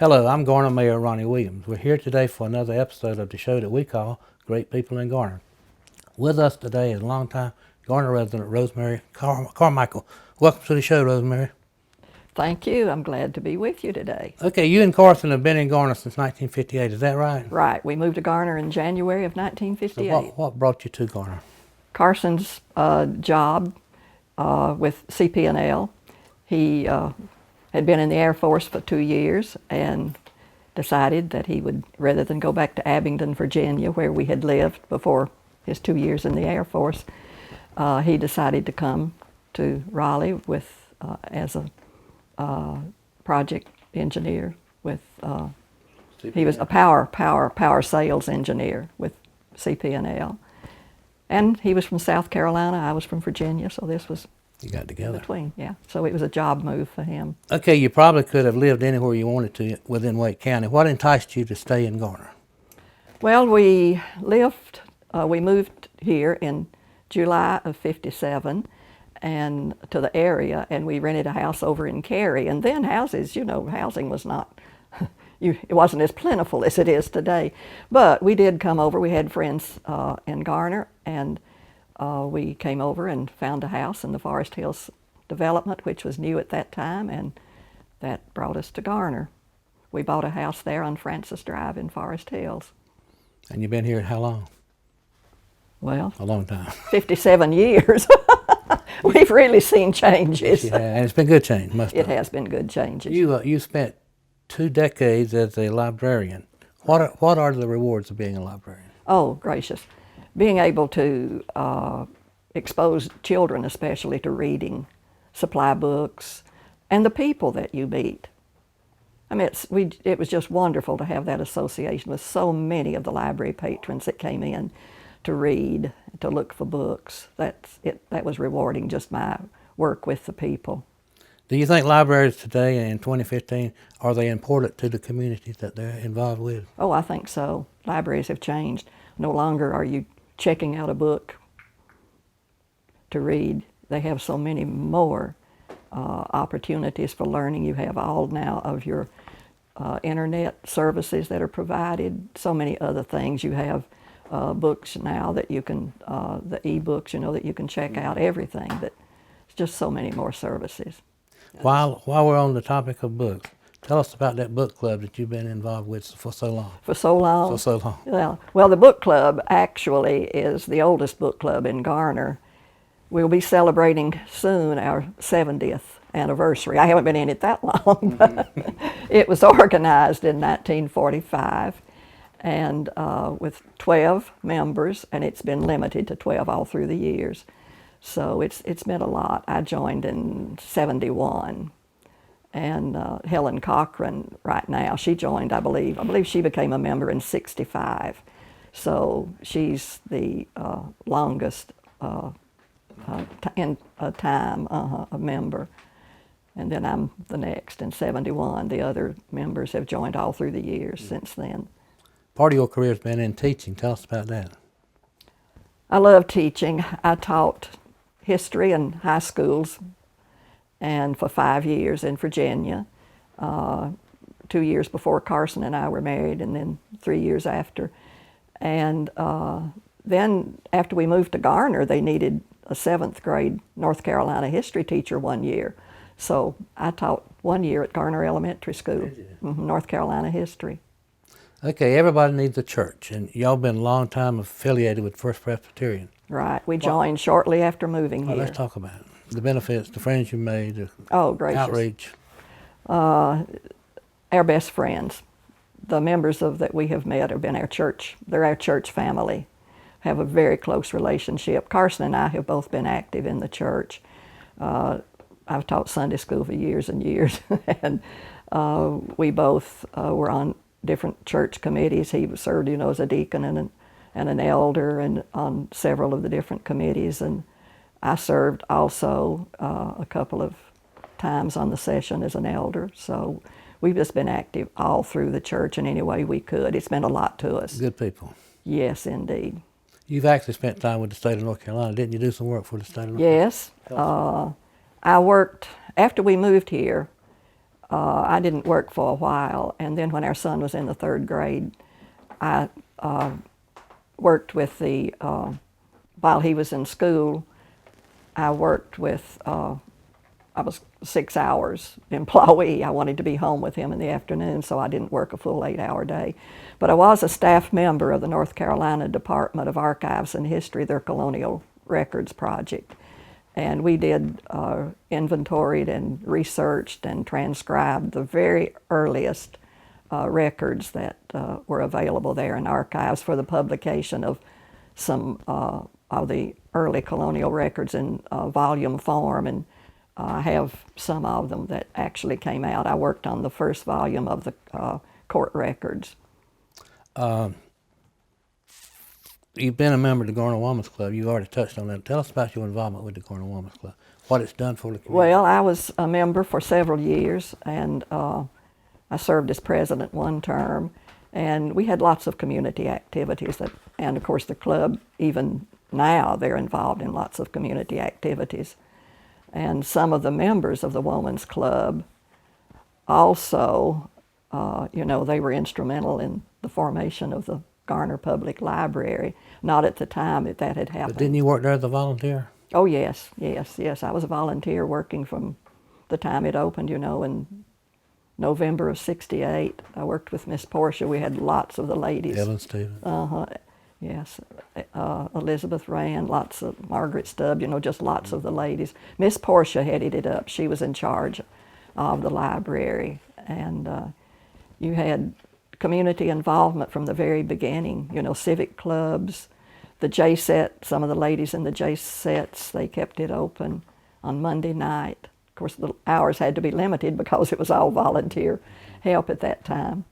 Hello, I'm Garner Mayor Ronnie Williams. We're here today for another episode of the show that we call Great People in Garner. With us today is longtime Garner resident Rosemary Carmichael. Welcome to the show, Rosemary. Thank you. I'm glad to be with you today. Okay, you and Carson have been in Garner since 1958, is that right? Right. We moved to Garner in January of 1958. So what brought you to Garner? Carson's job with CP&L. He had been in the Air Force for 2 years and decided that he would, rather than go back to Abingdon, Virginia, where we had lived before his 2 years in the Air Force, he decided to come to Raleigh with as a project engineer with, he was a power sales engineer with CP&L. And he was from South Carolina, I was from Virginia, so this was You got together. between, yeah. So it was a job move for him. Okay, you probably could have lived anywhere you wanted to within Wake County. What enticed you to stay in Garner? Well, we moved here in July of '57 and to the area, and we rented a house over in Cary. And then housing was not, it wasn't as plentiful as it is today. But we did come over. We had friends in Garner, and we came over and found a house in the Forest Hills development, which was new at that time, and that brought us to Garner. We bought a house there on Francis Drive in Forest Hills. And you've been here how long? Well, A long time. 57 years. We've really seen changes. Yeah, and it's been good change, must It have. has been good changes. You spent 2 decades as a librarian. What are the rewards of being a librarian? Oh, gracious. Being able to expose children especially to reading, supply books, and the people that you meet. I mean, it was just wonderful to have that association with so many of the library patrons that came in to read, to look for books. That was rewarding, just my work with the people. Do you think libraries today in 2015, are they important to the communities that they're involved with? Oh, I think so. Libraries have changed. No longer are you checking out a book to read. They have so many more opportunities for learning. You have all now of your internet services that are provided, so many other things. You have books now that you can, the e-books, that you can check out, everything. It's just so many more services. While we're on the topic of books, tell us about that book club that you've been involved with for so long. For so long? For so long. Well, the book club actually is the oldest book club in Garner. We'll be celebrating soon our 70th anniversary. I haven't been in it that long, but it was organized in 1945 and with 12 members, and it's been limited to 12 all through the years. So it's been a lot. I joined in '71, and Helen Cochran right now, she joined, I believe she became a member in '65. So she's the longest in a time a member. And then I'm the next in '71. The other members have joined all through the years since then. Part of your career has been in teaching. Tell us about that. I love teaching. I taught history in high schools and for 5 years in Virginia, 2 years before Carson and I were married, and then 3 years after. And then after we moved to Garner, they needed a 7th grade North Carolina history teacher 1 year. So I taught 1 year at Garner Elementary School, North Carolina history. Okay, everybody needs a church, and y'all been a long time affiliated with First Presbyterian. Right. We joined shortly after moving here. Let's talk about it. The benefits, the friends you made, the outreach. Our best friends. The members that we have met have been our church. They're our church family. Have a very close relationship. Carson and I have both been active in the church. I've taught Sunday school for years and years, and we both were on different church committees. He served, as a deacon and an elder, and on several of the different committees. And I served also a couple of times on the session as an elder. So we've just been active all through the church in any way we could. It's meant a lot to us. Good people. Yes, indeed. You've actually spent time with the state of North Carolina. Didn't you do some work for the state of North Yes. I worked, after we moved here, I didn't work for a while, and then when our son was in the 3rd grade, I worked with while he was in school, I worked with, I was 6 hours employee. I wanted to be home with him in the afternoon, so I didn't work a full 8-hour day. But I was a staff member of the North Carolina Department of Archives and History, their Colonial Records Project. And we did inventoried and researched and transcribed the very earliest records that were available there in archives for the publication of some of the early colonial records in volume form, and I have some of them that actually came out. I worked on the first volume of the court records. You've been a member of the Garner Women's Club. You already touched on that. Tell us about your involvement with the Garner Women's Club, what it's done for the community. Well, I was a member for several years, and I served as president one term, and we had lots of community activities and of course the club, even now, they're involved in lots of community activities. And some of the members of the Women's Club also, they were instrumental in the formation of the Garner Public Library. Not at the time that had happened. But didn't you work there as a volunteer? Oh, yes. I was a volunteer working from the time it opened, in November of '68. I worked with Miss Portia. We had lots of the ladies. Ellen Stevens. Yes. Elizabeth Rand, lots of Margaret Stubb, just lots of the ladies. Miss Portia headed it up. She was in charge of the library. And you had community involvement from the very beginning, civic clubs, the J-set, some of the ladies in the J-sets, they kept it open on Monday night. Of course, the hours had to be limited because it was all volunteer help at that time.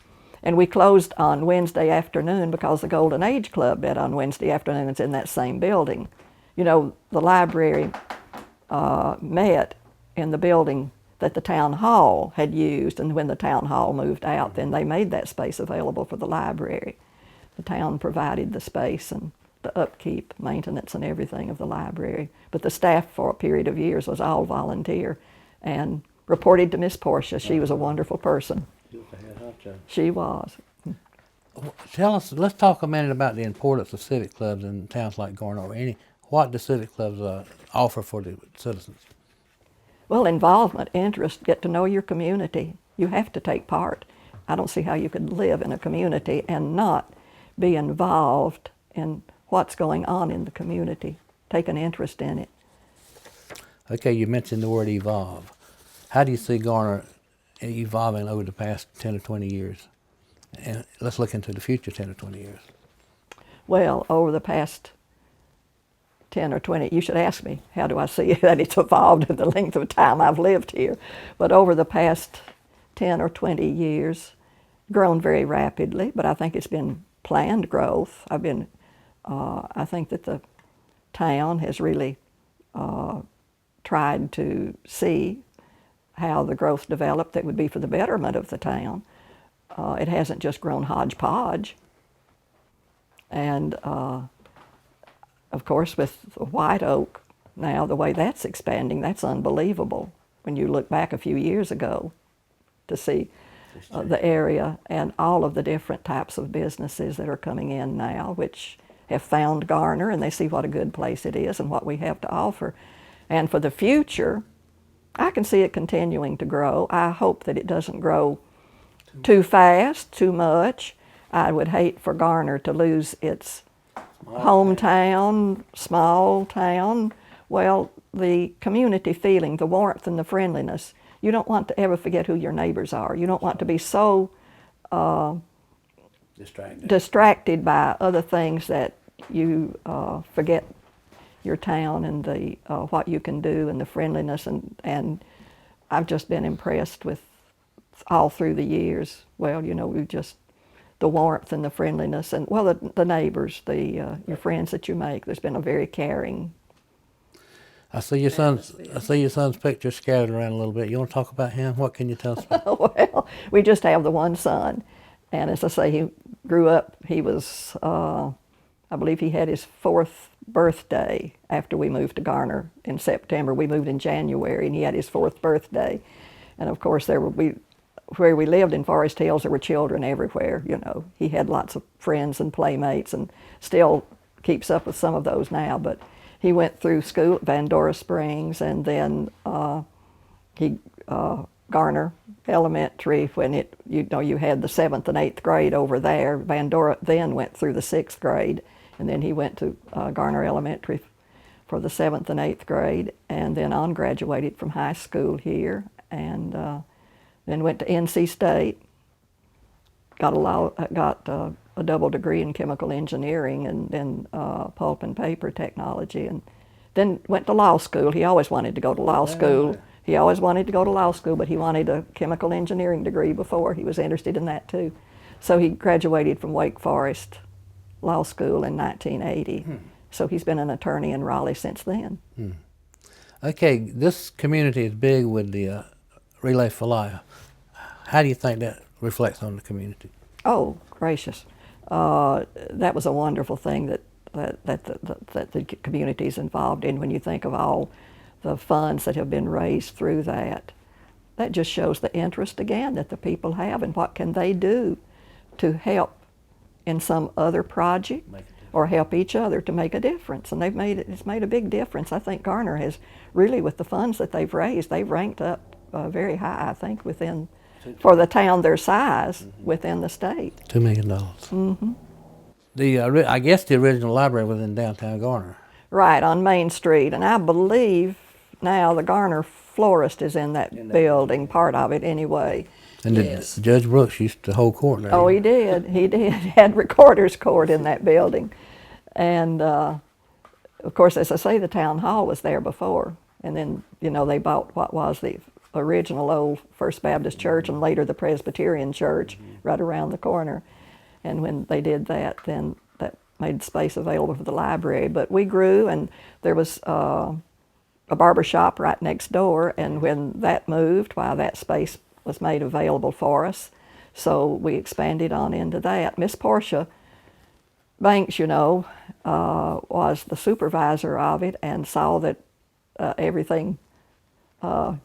And we closed on Wednesday afternoon because the Golden Age Club met on Wednesday afternoons in that same building. The library met in the building that the town hall had used, and when the town hall moved out, then they made that space available for the library. The town provided the space and the upkeep, maintenance, and everything of the library. But the staff for a period of years was all volunteer and reported to Miss Portia. She was a wonderful person. She was. Let's talk a minute about the importance of civic clubs in towns like Garner. What do civic clubs offer for the citizens? Well, involvement, interest, get to know your community. You have to take part. I don't see how you could live in a community and not be involved in what's going on in the community, take an interest in it. Okay, you mentioned the word evolve. How do you see Garner evolving over the past 10 or 20 years? And let's look into the future 10 or 20 years. Well, over the past 10 or 20, you should ask me, how do I see that it's evolved in the length of time I've lived here? But over the past 10 or 20 years, grown very rapidly, but I think it's been planned growth. I think that the town has really tried to see how the growth developed that would be for the betterment of the town. It hasn't just grown hodgepodge. And of course, with White Oak now, the way that's expanding, that's unbelievable. When you look back a few years ago to see the area and all of the different types of businesses that are coming in now, which have found Garner, and they see what a good place it is and what we have to offer. And for the future, I can see it continuing to grow. I hope that it doesn't grow too fast, too much. I would hate for Garner to lose its hometown, small town. Well, the community feeling, the warmth and the friendliness. You don't want to ever forget who your neighbors are. You don't want to be so distracted by other things that you forget your town and the what you can do and the friendliness. And I've just been impressed with all through the years. Well, we've just the warmth and the friendliness, and well, the neighbors, your friends that you make. There's been a very caring. I see your son's picture scattered around a little bit. You want to talk about him? What can you tell us about? Well, we just have the one son, and as I say, he grew up. He was, I believe, he had his 4th birthday after we moved to Garner in September. We moved in January, and he had his 4th birthday, and of course there will be where we lived in Forest Hills, there were children everywhere, you know. He had lots of friends and playmates and still keeps up with some of those now. But he went through school at Vandora Springs, and then Garner Elementary, when you had the 7th and 8th grade over there. Vandora then went through the 6th grade, and then he went to Garner Elementary for the 7th and 8th grade, and then graduated from high school here, and then went to NC State, got a double degree in chemical engineering, and then pulp and paper technology, and then went to law school. He always wanted to go to law school. He always wanted to go to law school, but he wanted a chemical engineering degree before. He was interested in that too. So he graduated from Wake Forest Law School in 1980. So he's been an attorney in Raleigh since then. Okay, this community is big with the Relay for Life. How do you think that reflects on the community? Oh, gracious. That was a wonderful thing that the community is involved in. When you think of all the funds that have been raised through that, that just shows the interest again that the people have, and what can they do to help in some other project or help each other to make a difference. And it's made a big difference. I think Garner has really, with the funds that they've raised, they've ranked up very high, I think, for the town their size, within the state. $2 million. I guess the original library was in downtown Garner. Right, on Main Street, and I believe now the Garner florist is in that building, part of it anyway. And Judge Brooks used to hold court there. Oh, he did. He did. He had recorder's court in that building. And of course, as I say, the town hall was there before. And then, they bought what was the original old First Baptist Church and later the Presbyterian Church right around the corner. And when they did that, then that made space available for the library. But we grew, and there was a barber shop right next door. And when that moved, that space was made available for us. So we expanded on into that. Miss Portia Banks, was the supervisor of it and saw that everything, the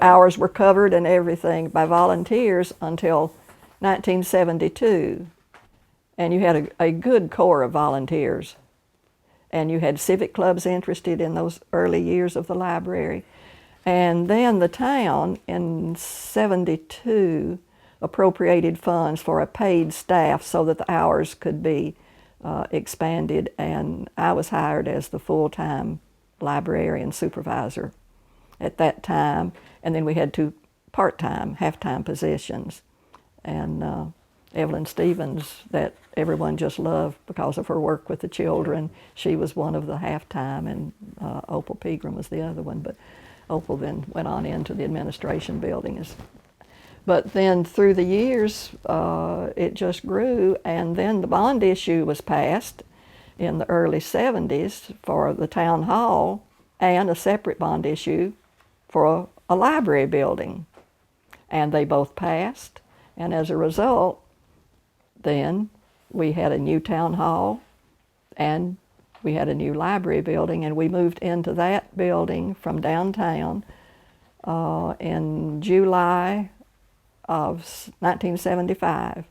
hours were covered and everything by volunteers until 1972. And you had a good core of volunteers. And you had civic clubs interested in those early years of the library. And then the town in 72 appropriated funds for a paid staff so that the hours could be expanded, and I was hired as the full-time librarian supervisor at that time. And then we had 2 part-time, half-time positions. And Evelyn Stevens, that everyone just loved because of her work with the children, she was one of the half-time, and Opal Pegram was the other one. But Opal then went on into the administration building. But then through the years, it just grew, and then the bond issue was passed in the early 70s for the town hall, and a separate bond issue for a library building. And they both passed, and as a result, then we had a new town hall, and we had a new library building, and we moved into that building from downtown in July of 1975.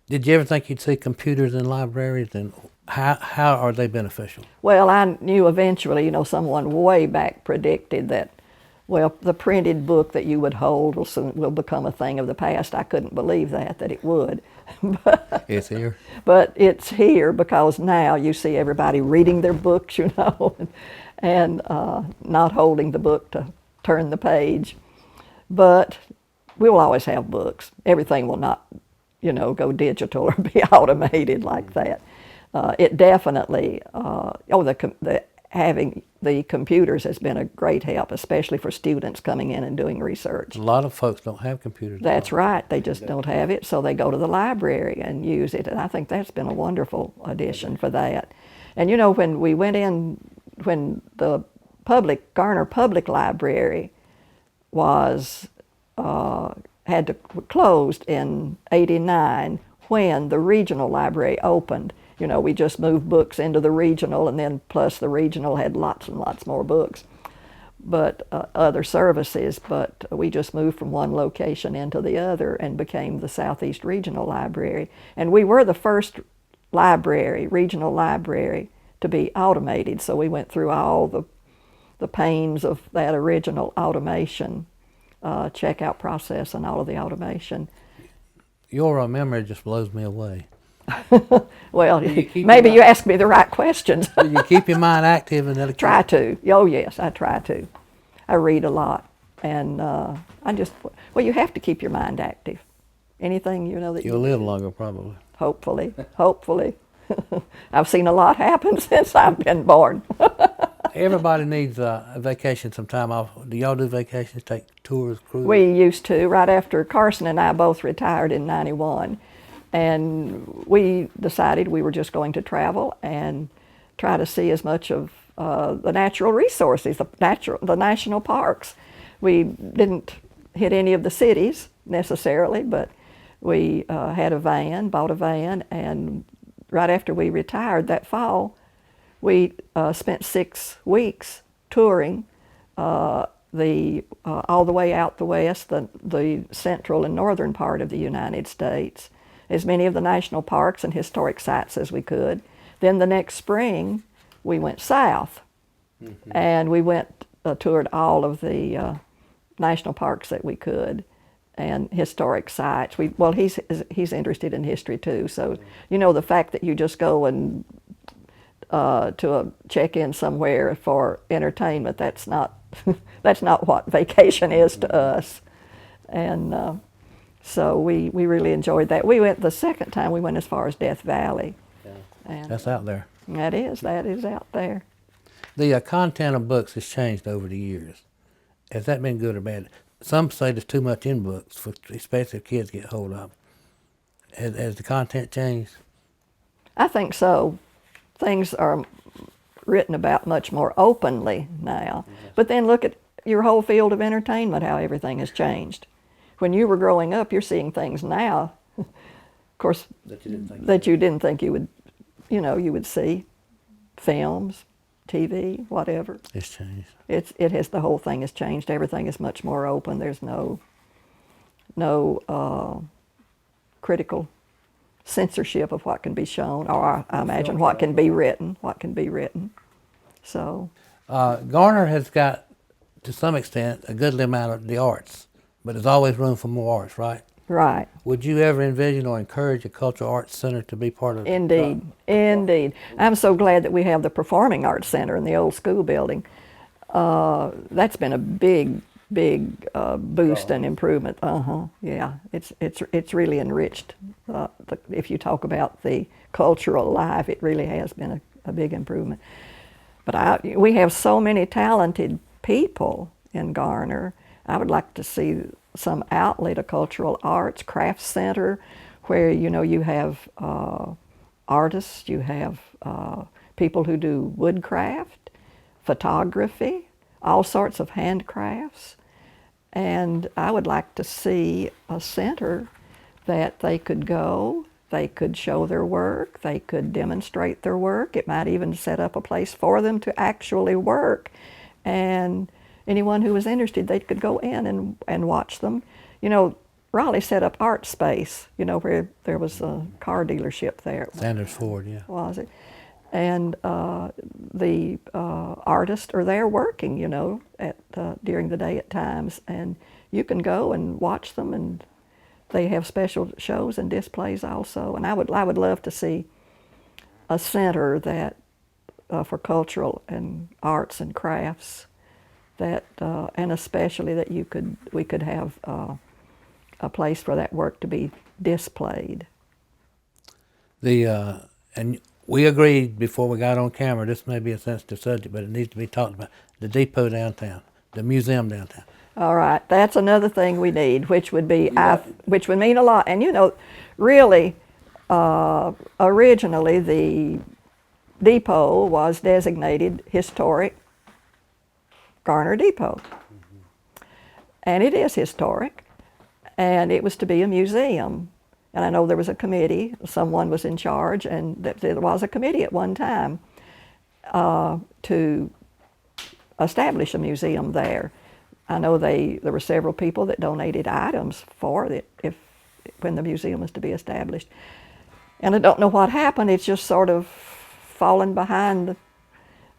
Did you ever think you'd see computers in libraries, and how are they beneficial? Well, I knew eventually, someone way back predicted that, the printed book that you would hold will become a thing of the past. I couldn't believe that it would. It's here. But it's here because now you see everybody reading their books, and not holding the book to turn the page. But we will always have books. Everything will not, go digital or be automated like that. It definitely, having the computers has been a great help, especially for students coming in and doing research. A lot of folks don't have computers. That's right. They just don't have it, so they go to the library and use it. And I think that's been a wonderful addition for that. And when we went in, when the Garner Public Library was closed in '89, when the regional library opened. We just moved books into the regional, and then plus the regional had lots and lots more books. but other services, but we just moved from one location into the other and became the Southeast Regional Library. And we were the first library, regional library, to be automated, so we went through all the pains of that original automation, checkout process and all of the automation. Your memory just blows me away. Well, maybe you asked me the right questions. Do you keep your mind active and that'll Try to. Oh, yes, I try to. I read a lot, and well, you have to keep your mind active. Anything, you know, that You'll live longer, probably. Hopefully, hopefully. I've seen a lot happen since I've been born. Everybody needs a vacation, some time off. Do y'all do vacations, take tours, cruises? We used to, right after Carson and I both retired in '91. And we decided we were just going to travel and try to see as much of the natural resources, the national parks. We didn't hit any of the cities necessarily, but we had a van, bought a van, and right after we retired that fall, we spent 6 weeks touring all the way out the west, the central and northern part of the United States, as many of the national parks and historic sites as we could. Then the next spring, we went south, and we toured all of the national parks that we could, and historic sites. Well, he's interested in history too, so you know, the fact that you just go and to a check-in somewhere for entertainment, that's not that's not what vacation is to us. And so we really enjoyed that. We went the second time, we went as far as Death Valley. Yeah. And That's out there. that is out there. The content of books has changed over the years. Has that been good or bad? Some say there's too much in books, especially if kids get hold of. Has the content changed? I think so. Things are written about much more openly now. But then look at your whole field of entertainment, how everything has changed. When you were growing up, you're seeing things now, of course, that you didn't think you would, you would see. Films, TV, whatever. It's changed. The whole thing has changed. Everything is much more open. There's no critical censorship of what can be shown, or I imagine what can be written. So Garner has got, to some extent, a goodly amount of the arts, but there's always room for more arts, right? Right. Would you ever envision or encourage a cultural arts center to be part of? Indeed. I'm so glad that we have the Performing Arts Center in the old school building. That's been a big boost and improvement. Yeah, it's really enriched. If you talk about the cultural life, it really has been a big improvement. But we have so many talented people in Garner. I would like to see some outlet of cultural arts, craft center, where you have artists, you have people who do woodcraft, photography, all sorts of handcrafts. And I would like to see a center that they could go, they could show their work, they could demonstrate their work. It might even set up a place for them to actually work. And anyone who was interested, they could go in and watch them. Raleigh set up Art Space, where there was a car dealership there. Sanders Ford, yeah. Was it? And the artists are there working, during the day at times. And you can go and watch them, and they have special shows and displays also. And I would love to see a center that for cultural and arts and crafts, that and especially that we could have a place for that work to be displayed. And we agreed before we got on camera, this may be a sensitive subject, but it needs to be talked about, the depot downtown, the museum downtown. All right, that's another thing we need, which would be which would mean a lot. And really, originally the depot was designated historic Garner Depot, and it is historic, and it was to be a museum. And I know there was a committee, someone was in charge, and there was a committee at one time to establish a museum there. I know there were several people that donated items for it when the museum was to be established. And I don't know what happened. It's just sort of fallen behind,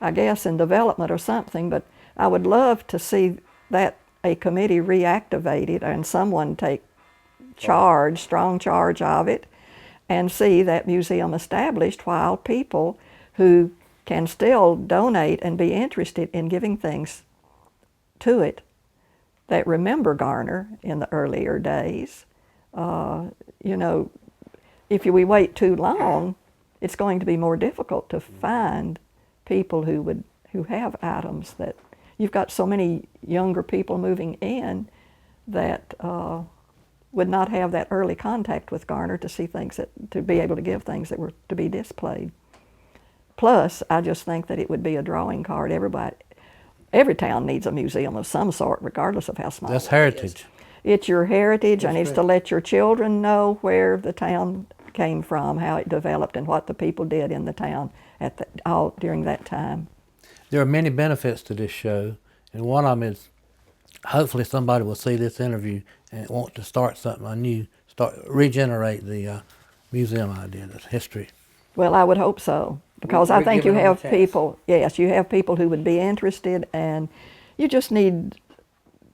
I guess, in development or something. But I would love to see that a committee reactivated and someone take strong charge of it, and see that museum established while people who can still donate and be interested in giving things to it that remember Garner in the earlier days. You know, if we wait too long, it's going to be more difficult to find people who have items that you've got so many younger people moving in that would not have that early contact with Garner to see things to be able to give things that were to be displayed. Plus, I just think that it would be a drawing card. Every town needs a museum of some sort, regardless of how small. That's heritage. It's your heritage, That's and it's great. to let your children know where the town came from, how it developed, and what the people did in the town all during that time. There are many benefits to this show, and one of them is hopefully somebody will see this interview and want to start something anew, regenerate the museum idea, the history. Well, I would hope so, because I think you giving them a have chance. people, yes, you have people who would be interested, and you just need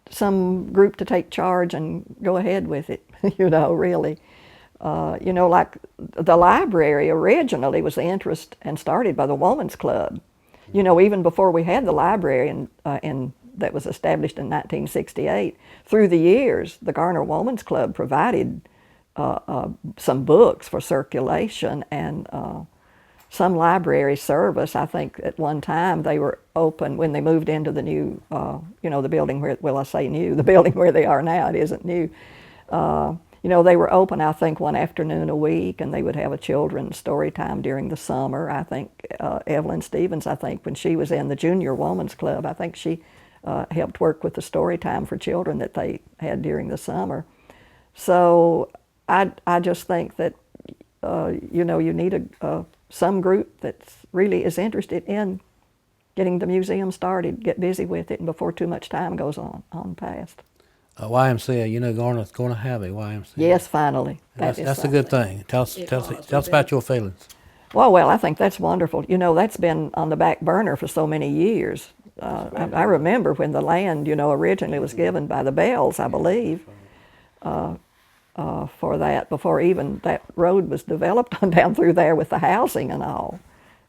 some group to take charge and go ahead with it, you know, really. You know, like the library originally was the interest and started by the Woman's Club. You know, even before we had the library that was established in 1968, through the years, the Garner Woman's Club provided some books for circulation and some library service. I think at one time they were open when they moved into the new, you know, the building where, well, I say new, the building where they are now, it isn't new. You know, they were open, I think, one afternoon a week, and they would have a children's story time during the summer. I think Evelyn Stevens, I think, when she was in the Junior Woman's Club, I think she helped work with the story time for children that they had during the summer. So I just think that, you know, you need some group that really is interested in getting the museum started, get busy with it, and before too much time goes on past. YMCA, you know, Garner's going to have a YMCA. Yes, finally. That's a good thing. Tell us about your feelings. Well, I think that's wonderful. You know, that's been on the back burner for so many years. I remember when the land, you know, originally was given by the Bells, I believe, for that, before even that road was developed on down through there with the housing and all.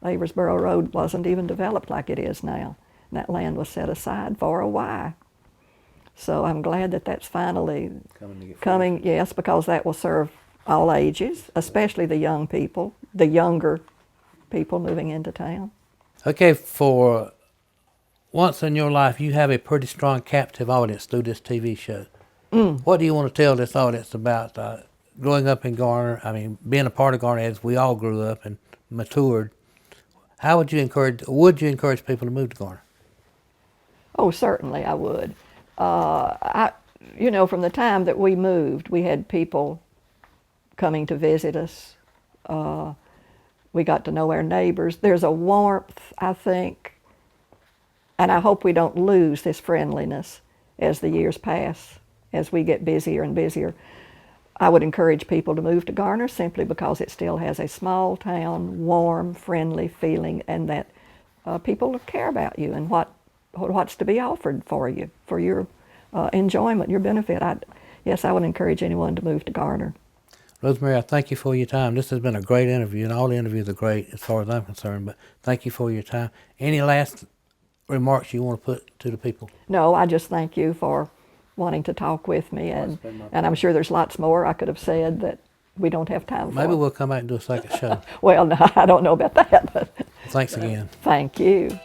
Aversboro Road wasn't even developed like it is now. And that land was set aside for a Y. So I'm glad that that's finally coming, yes, because that will serve all ages, especially the young people, the younger people moving into town. Okay, for once in your life, you have a pretty strong captive audience through this TV show. What do you want to tell this audience about growing up in Garner? I mean, being a part of Garner as we all grew up and matured. How would you encourage people to move to Garner? Oh, certainly I would. You know, from the time that we moved, we had people coming to visit us. We got to know our neighbors. There's a warmth, I think, and I hope we don't lose this friendliness as the years pass, as we get busier and busier. I would encourage people to move to Garner simply because it still has a small town, warm, friendly feeling, and that people care about you and what's to be offered for you, for your enjoyment, your benefit. Yes, I would encourage anyone to move to Garner. Rosemary, I thank you for your time. This has been a great interview, and all the interviews are great as far as I'm concerned, but thank you for your time. Any last remarks you want to put to the people? No, I just thank you for wanting to talk with me, and I'm sure there's lots more I could have said that we don't have time for. Maybe we'll come back and do a second show. Well, no, I don't know about that, but Thanks again. thank you.